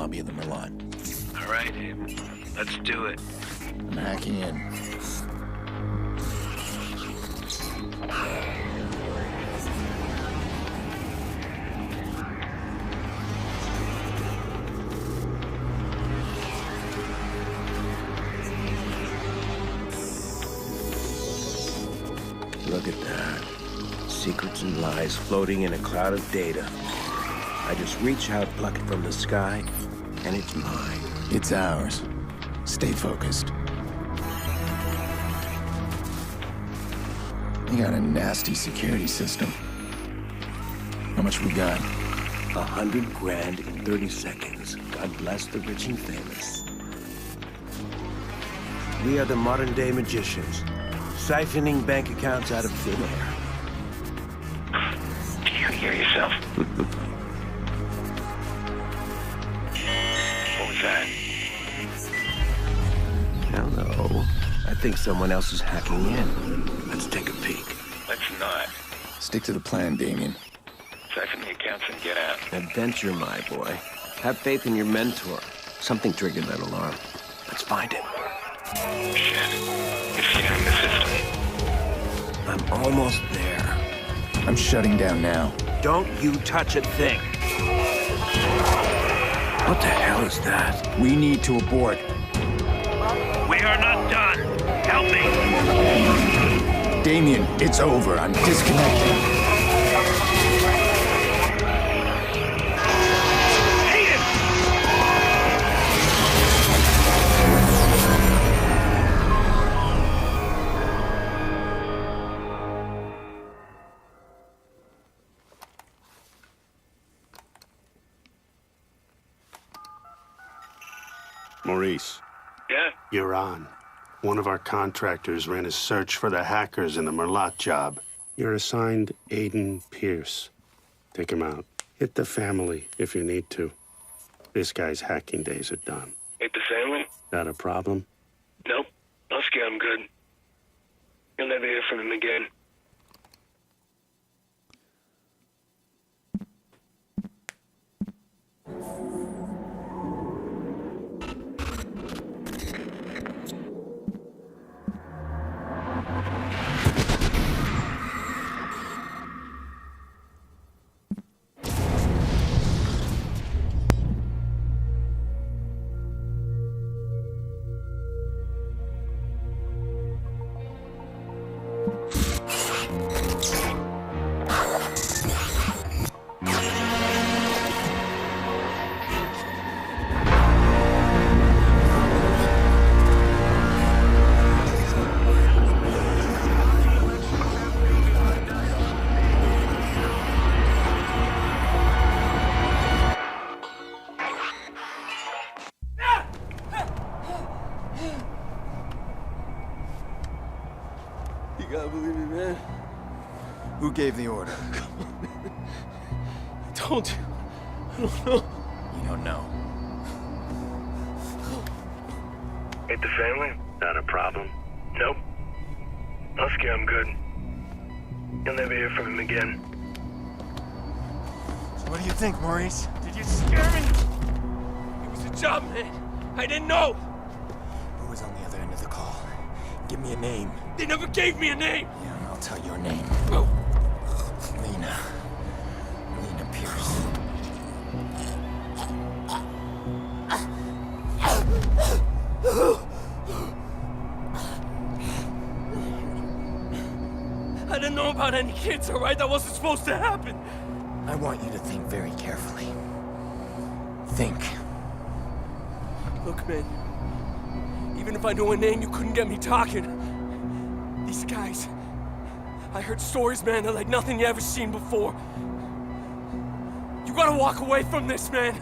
lobby of the Merlot. All right, let's do it. I'm hacking in. Look at that. Secrets and lies floating in a cloud of data. I just reach out, pluck it from the sky, and it's mine. It's ours. Stay focused. You got a nasty security system. How much we got? 100 grand in 30 seconds. God bless the rich and famous. We are the modern-day magicians, siphoning bank accounts out of thin air. Do you hear yourself? What was that? Hello. I think someone else is hacking in. Let's take a peek. Let's not. Stick to the plan, Damien. Siphon the accounts and get out. Adventure, my boy. Have faith in your mentor. Something triggered that alarm. Let's find it. Shit. It's scanning the system. I'm almost there. I'm shutting down now. Don't you touch a thing. What the hell is that? We need to abort. We are not done. Help me. Damien, it's over. I'm disconnecting. Maurice. Yeah? You're on. One of our contractors ran a search for the hackers in the Merlot job. You're assigned Aiden Pierce. Take him out. Hit the family if you need to. This guy's hacking days are done. Hit the family? That a problem? Nope. I'll scare him good. You'll never hear from him again. You gotta believe me, man. Who gave the order? I told you. I don't know. You don't know. Hit the family? That a problem? Nope. I'll scare him good. You'll never hear from him again. What do you think, Maurice? Did you scare me? It was a job, man. I didn't know. Who was on the other end of the call? Give me a name. They never gave me a name. Yeah, and I'll tell your name. Oh. Lena. Lena Pierce. I didn't know about any kids, all right? That wasn't supposed to happen. I want you to think very carefully. Think. Look, man. Even if I knew a name, you couldn't get me talking. These guys. I heard stories, man, that like nothing you ever seen before. You gotta walk away from this, man.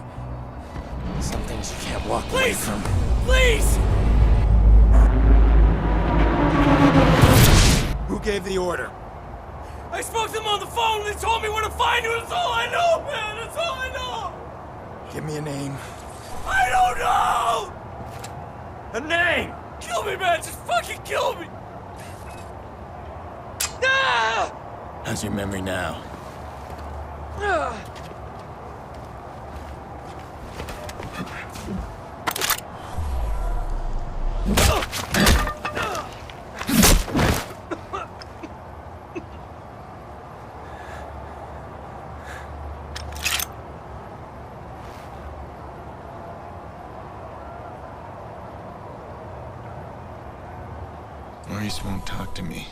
Some things you can't walk away Please! from. Please! Who gave the order? I spoke to them on the phone and they told me where to find you. That's all I know, man. That's all I know. Give me a name. I don't know! A name! Kill me, man! Just fucking kill me! Ah! How's your memory now? Ah! Maurice won't talk to me,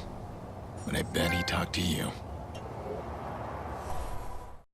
but I bet he talked to you.